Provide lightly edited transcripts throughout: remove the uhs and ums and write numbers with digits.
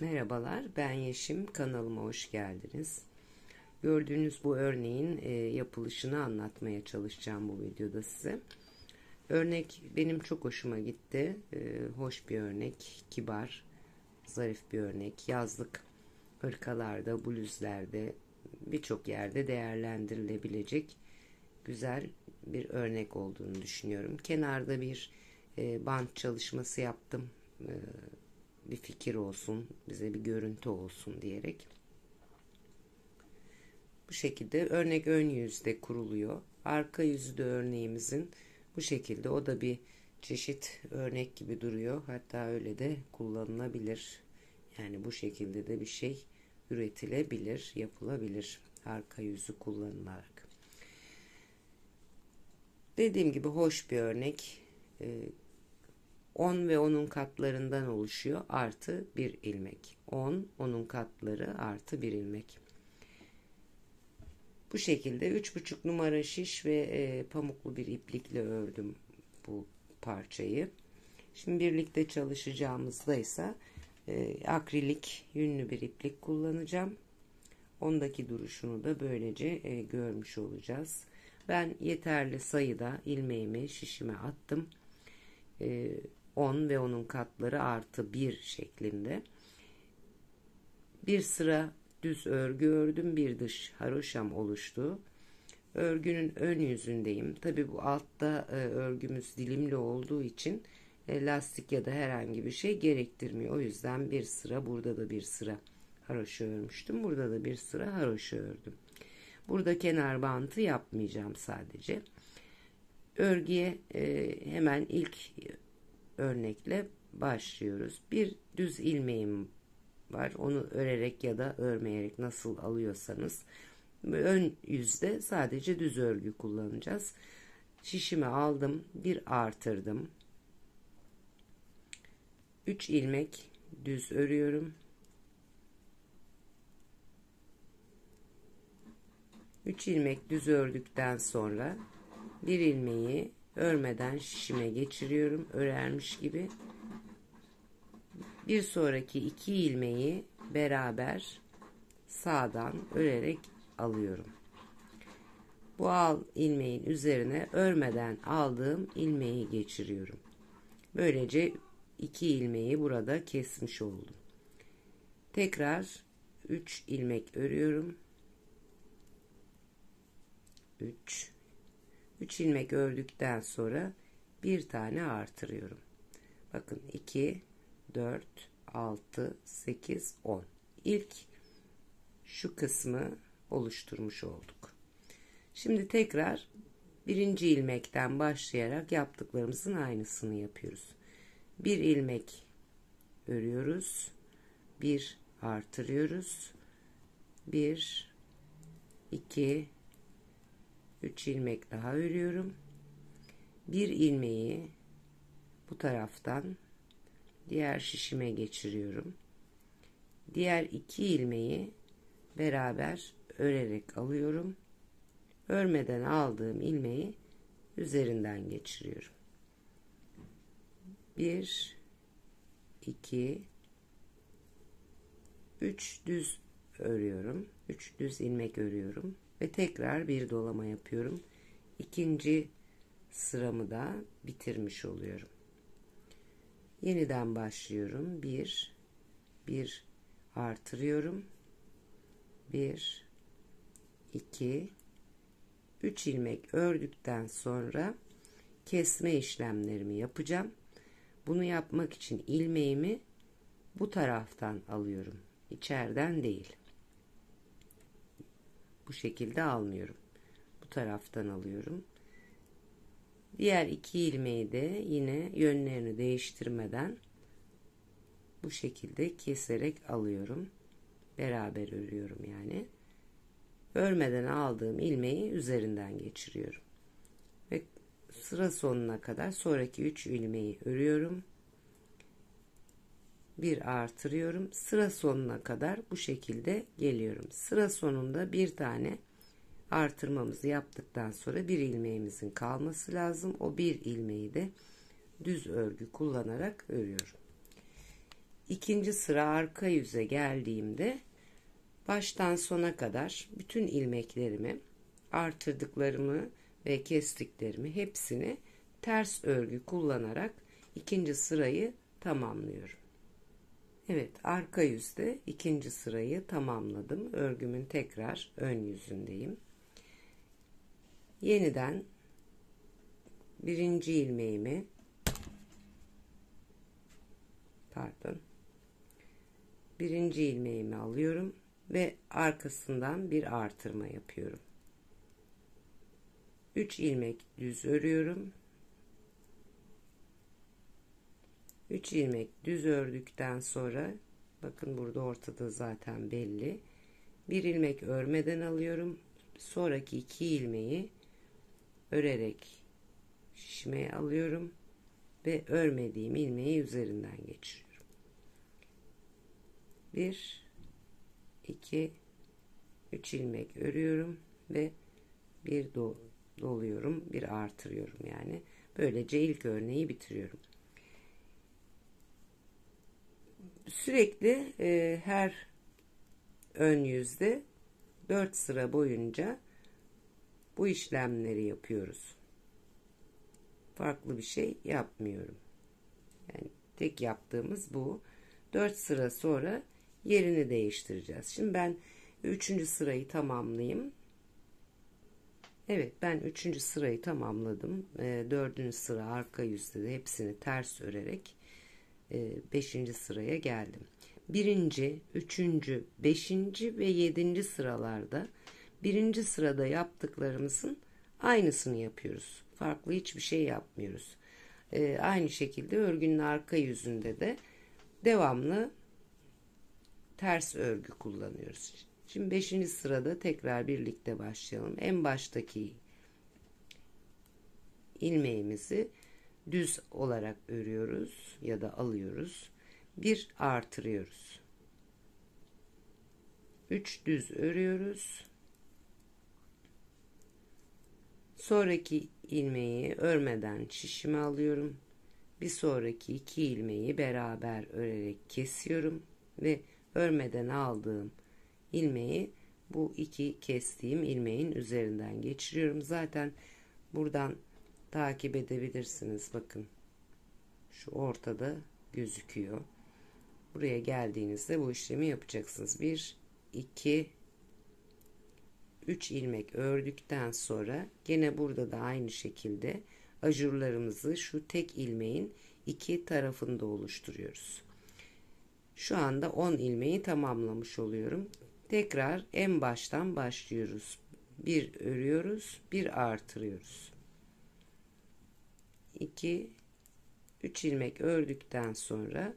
Merhabalar, ben Yeşim. Kanalıma hoş geldiniz. Gördüğünüz bu örneğin yapılışını anlatmaya çalışacağım bu videoda size. Örnek benim çok hoşuma gitti. Hoş bir örnek, kibar, zarif bir örnek. Yazlık hırkalarda, bluzlerde, birçok yerde değerlendirilebilecek güzel bir örnek olduğunu düşünüyorum. Kenarda bir bant çalışması yaptım. Bir fikir olsun, bize bir görüntü olsun diyerek. Bu şekilde örnek ön yüzde kuruluyor. Arka yüzü de örneğimizin bu şekilde. O da bir çeşit örnek gibi duruyor. Hatta öyle de kullanılabilir. Yani bu şekilde de bir şey üretilebilir, yapılabilir. Arka yüzü kullanılarak. Dediğim gibi hoş bir örnek. 10 ve onun katlarından oluşuyor. Artı bir ilmek. 10, onun katları artı bir ilmek. Bu şekilde 3,5 numara şiş ve pamuklu bir iplikle ördüm bu parçayı. Şimdi birlikte çalışacağımızda ise akrilik yünlü bir iplik kullanacağım. Ondaki duruşunu da böylece görmüş olacağız. Ben yeterli sayıda ilmeğimi şişime attım. 10 ve onun katları artı 1 şeklinde. Bir sıra düz örgü ördüm. Bir dış haroşam oluştu. Örgünün ön yüzündeyim. Tabi bu altta örgümüz dilimli olduğu için lastik ya da herhangi bir şey gerektirmiyor. O yüzden bir sıra, burada da bir sıra haroşa örmüştüm. Burada da bir sıra haroşa ördüm. Burada kenar bantı yapmayacağım sadece. Örgüye hemen ilk örnekle başlıyoruz. Bir düz ilmeğim var. Onu örerek ya da örmeyerek nasıl alıyorsanız. Ön yüzde sadece düz örgü kullanacağız. Şişimi aldım. Bir artırdım. 3 ilmek düz örüyorum. 3 ilmek düz ördükten sonra bir ilmeği örmeden şişime geçiriyorum. Örermiş gibi. Bir sonraki 2 ilmeği beraber sağdan örerek alıyorum. Bu ilmeğin üzerine örmeden aldığım ilmeği geçiriyorum. Böylece 2 ilmeği burada kesmiş oldum. Tekrar 3 ilmek örüyorum. 3 ilmek ördükten sonra bir tane artırıyorum. Bakın 2, 4, 6, 8, 10. İlk şu kısmı oluşturmuş olduk. Şimdi tekrar birinci ilmekten başlayarak yaptıklarımızın aynısını yapıyoruz. Bir ilmek örüyoruz. Bir artırıyoruz. 1, 2, 3 ilmek daha örüyorum. Bir ilmeği bu taraftan diğer şişime geçiriyorum. Diğer 2 ilmeği beraber örerek alıyorum. Örmeden aldığım ilmeği üzerinden geçiriyorum. 1, 2, 3 düz örüyorum. 3 düz ilmek örüyorum ve tekrar bir dolama yapıyorum. İkinci sıramı da bitirmiş oluyorum. Yeniden başlıyorum. 1 artırıyorum. 1, 2, 3 ilmek ördükten sonra kesme işlemlerimi yapacağım. Bunu yapmak için ilmeğimi bu taraftan alıyorum. İçeriden değil. Bu şekilde almıyorum. Bu taraftan alıyorum. Diğer 2 ilmeği de yine yönlerini değiştirmeden bu şekilde keserek alıyorum. Beraber örüyorum yani. Örmeden aldığım ilmeği üzerinden geçiriyorum. Ve sıra sonuna kadar sonraki 3 ilmeği örüyorum. Bir artırıyorum. Sıra sonuna kadar bu şekilde geliyorum. Sıra sonunda bir tane artırmamızı yaptıktan sonra bir ilmeğimizin kalması lazım. O bir ilmeği de düz örgü kullanarak örüyorum. ikinci sıra arka yüze geldiğimde baştan sona kadar bütün ilmeklerimi, artırdıklarımı ve kestiklerimi hepsini ters örgü kullanarak ikinci sırayı tamamlıyorum. Evet, arka yüzde ikinci sırayı tamamladım. Örgümün tekrar ön yüzündeyim. Yeniden birinci ilmeğimi birinci ilmeğimi alıyorum ve arkasından bir artırma yapıyorum. 3 ilmek düz örüyorum. 3 ilmek düz ördükten sonra bakın burada ortada zaten belli. Bir ilmek örmeden alıyorum. Sonraki 2 ilmeği örerek şişmeye alıyorum ve örmediğim ilmeği üzerinden geçiriyorum. 1 2 3 ilmek örüyorum ve bir doluyorum, bir artırıyorum yani. Böylece ilk örneği bitiriyorum. Sürekli her ön yüzde 4 sıra boyunca bu işlemleri yapıyoruz. Farklı bir şey yapmıyorum. Yani tek yaptığımız bu. 4 sıra sonra yerini değiştireceğiz. Şimdi ben 3. sırayı tamamlayayım. Evet, ben 3. sırayı tamamladım. 4. sıra arka yüzde de hepsini ters örerek 5. sıraya geldim. 1. 3. 5. ve 7. sıralarda 1. sırada yaptıklarımızın aynısını yapıyoruz. Farklı hiçbir şey yapmıyoruz. Aynı şekilde örgünün arka yüzünde de devamlı ters örgü kullanıyoruz. Şimdi 5. sırada tekrar birlikte başlayalım. En baştaki ilmeğimizi düz olarak örüyoruz ya da alıyoruz. Bir artırıyoruz. 3 düz örüyoruz. Sonraki ilmeği örmeden şişime alıyorum. Bir sonraki 2 ilmeği beraber örerek kesiyorum ve örmeden aldığım ilmeği bu 2 kestiğim ilmeğin üzerinden geçiriyorum. Zaten buradan takip edebilirsiniz. Bakın şu ortada gözüküyor. Buraya geldiğinizde bu işlemi yapacaksınız. 1 2 3 ilmek ördükten sonra gene burada da aynı şekilde ajurlarımızı şu tek ilmeğin iki tarafında oluşturuyoruz. Şu anda 10 ilmeği tamamlamış oluyorum. Tekrar en baştan başlıyoruz. Bir örüyoruz, bir artırıyoruz. 2 3 ilmek ördükten sonra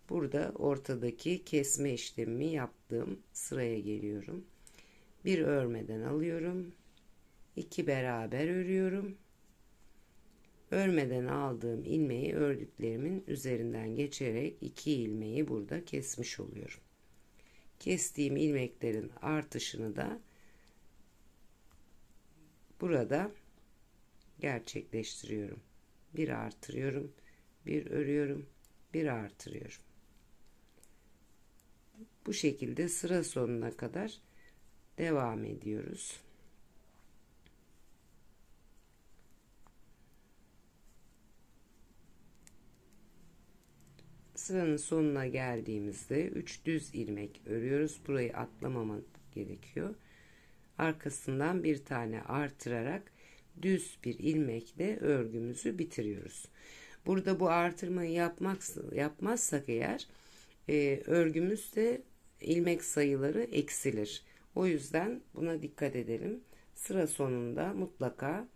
burada ortadaki kesme işlemimi yaptığım sıraya geliyorum. Bir örmeden alıyorum. 2 beraber örüyorum. Örmeden aldığım ilmeği ördüklerimin üzerinden geçerek 2 ilmeği burada kesmiş oluyorum. Kestiğim ilmeklerin artışını da burada gerçekleştiriyorum. Bir artırıyorum, bir örüyorum, bir artırıyorum. Bu şekilde sıra sonuna kadar devam ediyoruz. Sıranın sonuna geldiğimizde 3 düz ilmek örüyoruz. Burayı atlamamak gerekiyor. Arkasından bir tane artırarak düz bir ilmekle örgümüzü bitiriyoruz. Burada bu artırmayı yapmazsak eğer örgümüzde ilmek sayıları eksilir. O yüzden buna dikkat edelim. Sıra sonunda mutlaka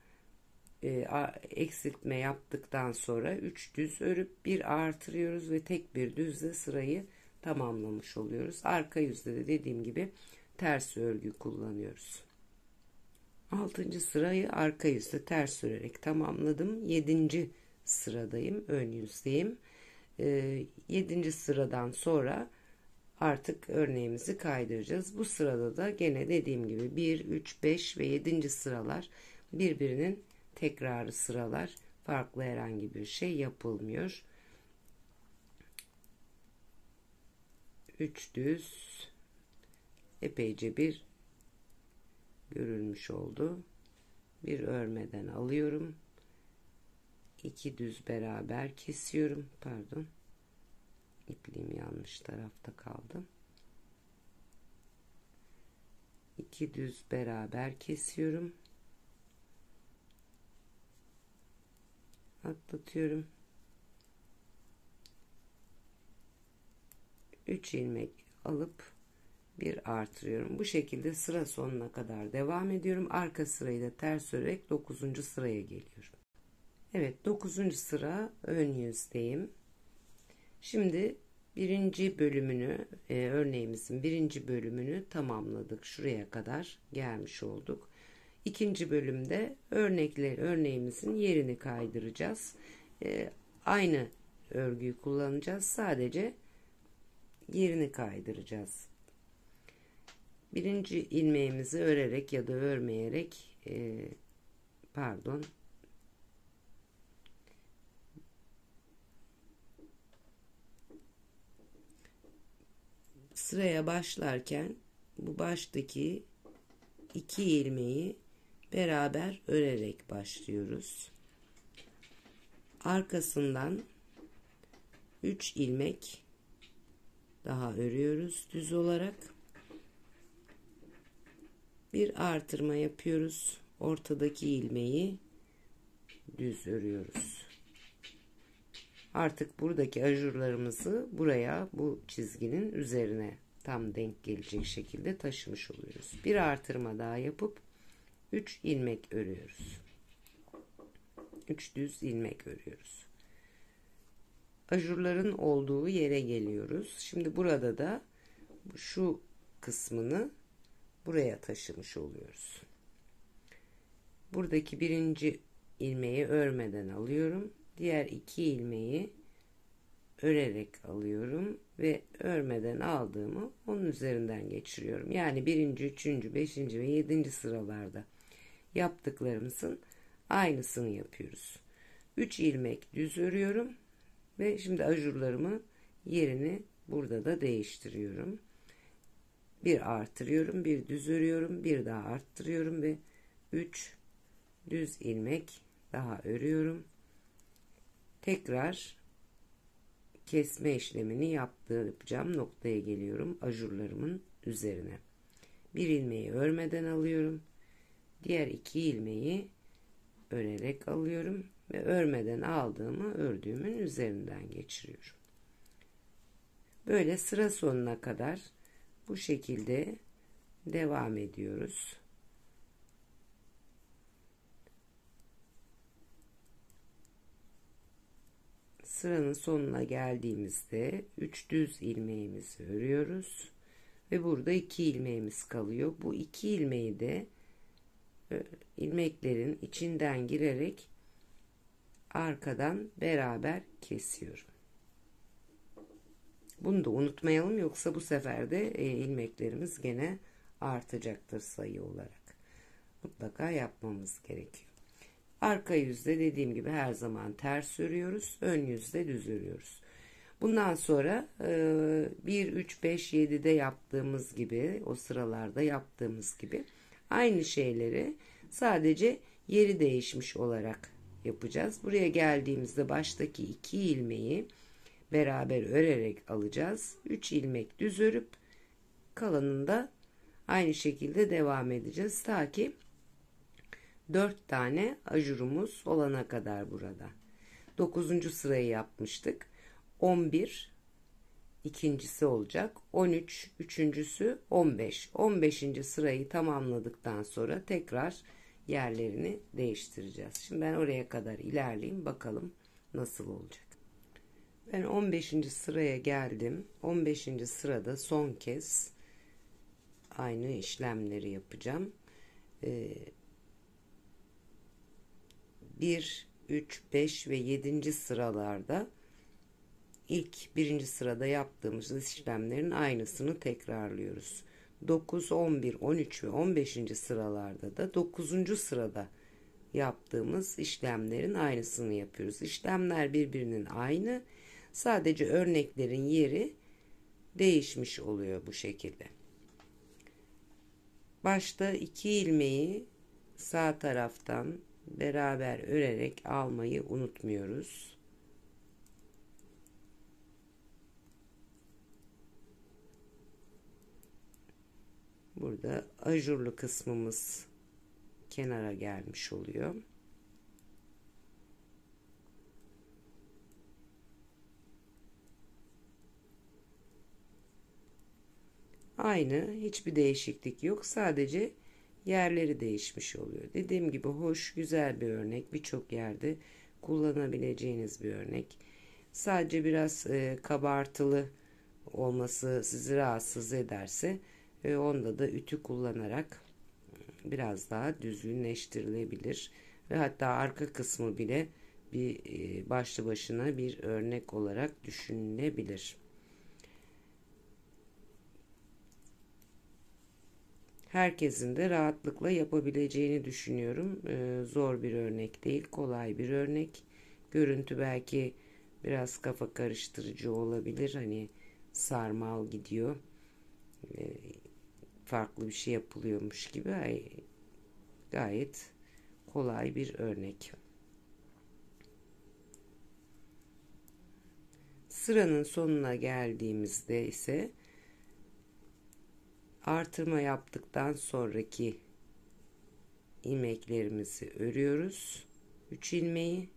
eksiltme yaptıktan sonra 3 düz örüp bir artırıyoruz ve tek bir düzle sırayı tamamlamış oluyoruz. Arka yüzde de dediğim gibi ters örgü kullanıyoruz. 6. sırayı arka yüzde ters örerek tamamladım. 7. sıradayım, ön yüzdeyim. 7. sıradan sonra artık örneğimizi kaydıracağız. Bu sırada da gene dediğim gibi 1, 3, 5 ve 7. sıralar birbirinin tekrarı sıralar. Farklı herhangi bir şey yapılmıyor. 3 düz epeyce bir görülmüş oldu. Bir örmeden alıyorum. 2 düz beraber kesiyorum. Pardon. İpliğim yanlış tarafta kaldı. 2 düz beraber kesiyorum. Atlatıyorum. 3 ilmek alıp bir artırıyorum. Bu şekilde sıra sonuna kadar devam ediyorum. Arka sırayı da ters örerek 9. sıraya geliyorum. Evet, 9. sıra ön yüzdeyim. Şimdi birinci bölümünü, örneğimizin birinci bölümünü tamamladık. Şuraya kadar gelmiş olduk. İkinci bölümde örneğimizin yerini kaydıracağız. Aynı örgüyü kullanacağız. Sadece yerini kaydıracağız. Birinci ilmeğimizi örerek ya da örmeyerek sıraya başlarken bu baştaki 2 ilmeği beraber örerek başlıyoruz. Arkasından 3 ilmek daha örüyoruz düz olarak. Bir artırma yapıyoruz. Ortadaki ilmeği düz örüyoruz. Artık buradaki ajurlarımızı buraya, bu çizginin üzerine tam denk gelecek şekilde taşımış oluyoruz. Bir artırma daha yapıp 3 ilmek örüyoruz. 3 düz ilmek örüyoruz. Ajurların olduğu yere geliyoruz. Şimdi burada da şu kısmını buraya taşımış oluyoruz. Buradaki birinci ilmeği örmeden alıyorum. Diğer 2 ilmeği örerek alıyorum ve örmeden aldığımı onun üzerinden geçiriyorum. Yani 1. 3. 5. ve 7. sıralarda yaptıklarımızın aynısını yapıyoruz. 3 ilmek düz örüyorum ve şimdi ajurlarımı yerini burada da değiştiriyorum. Bir artırıyorum, bir düz örüyorum, bir daha arttırıyorum ve 3 düz ilmek daha örüyorum. Tekrar kesme işlemini yapacağım noktaya geliyorum, ajurlarımın üzerine. Bir ilmeği örmeden alıyorum. Diğer 2 ilmeği örerek alıyorum ve örmeden aldığımı ördüğümün üzerinden geçiriyorum. Böyle sıra sonuna kadar bu şekilde devam ediyoruz. Sıranın sonuna geldiğimizde 3 düz ilmeğimizi örüyoruz ve burada 2 ilmeğimiz kalıyor. Bu 2 ilmeği de ilmeklerin içinden girerek arkadan beraber kesiyorum. Bunu da unutmayalım, yoksa bu sefer de ilmeklerimiz gene artacaktır sayı olarak. Mutlaka yapmamız gerekiyor. Arka yüzde dediğim gibi her zaman ters örüyoruz. Ön yüzde düz örüyoruz. Bundan sonra 1, 3, 5, 7'de yaptığımız gibi, o sıralarda yaptığımız gibi aynı şeyleri sadece yeri değişmiş olarak yapacağız. Buraya geldiğimizde baştaki 2 ilmeği beraber örerek alacağız. 3 ilmek düz örüp kalanında aynı şekilde devam edeceğiz. Ta ki 4 tane ajurumuz olana kadar burada. 9. sırayı yapmıştık. 11 ikincisi olacak. 13 üçüncüsü, 15. 15. sırayı tamamladıktan sonra tekrar yerlerini değiştireceğiz. Şimdi ben oraya kadar ilerleyeyim, bakalım nasıl olacak. Ben 15. sıraya geldim. 15. sırada son kez aynı işlemleri yapacağım. 1, 3, 5 ve 7. sıralarda ilk 1. sırada yaptığımız işlemlerin aynısını tekrarlıyoruz. 9, 11, 13 ve 15. sıralarda da 9. sırada yaptığımız işlemlerin aynısını yapıyoruz. İşlemler birbirinin aynı. Sadece örneklerin yeri değişmiş oluyor bu şekilde. Başta 2 ilmeği sağ taraftan beraber örerek almayı unutmuyoruz. Burada ajurlu kısmımız kenara gelmiş oluyor. Aynı, hiçbir değişiklik yok. Sadece yerleri değişmiş oluyor. Dediğim gibi hoş, güzel bir örnek. Birçok yerde kullanabileceğiniz bir örnek. Sadece biraz kabartılı olması sizi rahatsız ederse onda da ütü kullanarak biraz daha düzgünleştirilebilir. Ve hatta arka kısmı bile bir başlı başına bir örnek olarak düşünülebilir. Herkesin de rahatlıkla yapabileceğini düşünüyorum. Zor bir örnek değil, kolay bir örnek. Görüntü belki biraz kafa karıştırıcı olabilir. Hani sarmal gidiyor. Farklı bir şey yapılıyormuş gibi. Gayet kolay bir örnek. Sıranın sonuna geldiğimizde ise artırma yaptıktan sonraki ilmeklerimizi örüyoruz. 3 ilmeği,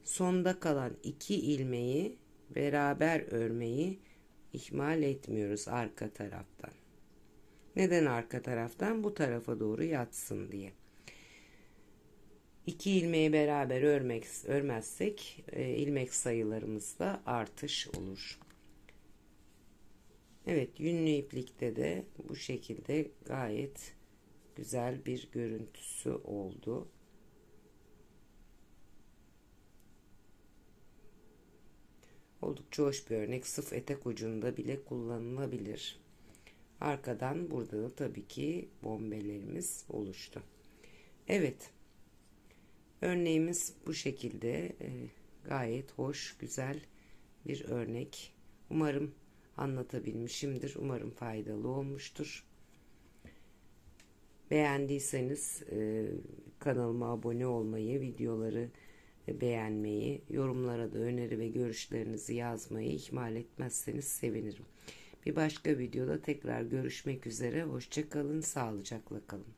sonda kalan 2 ilmeği beraber örmeyi ihmal etmiyoruz arka taraftan. Neden arka taraftan? Bu tarafa doğru yatsın diye. 2 ilmeği beraber örmezsek ilmek sayılarımızda artış olur. Evet, yünlü iplikte de bu şekilde gayet güzel bir görüntüsü oldu. Oldukça hoş bir örnek. Sıf etek ucunda bile kullanılabilir. Arkadan burada da tabii ki bombelerimiz oluştu. Evet, örneğimiz bu şekilde. Gayet hoş, güzel bir örnek. Umarım anlatabilmişimdir. Umarım faydalı olmuştur. Beğendiyseniz kanalıma abone olmayı, videoları beğenmeyi, yorumlara da öneri ve görüşlerinizi yazmayı ihmal etmezseniz sevinirim. Bir başka videoda tekrar görüşmek üzere. Hoşça kalın, sağlıcakla kalın.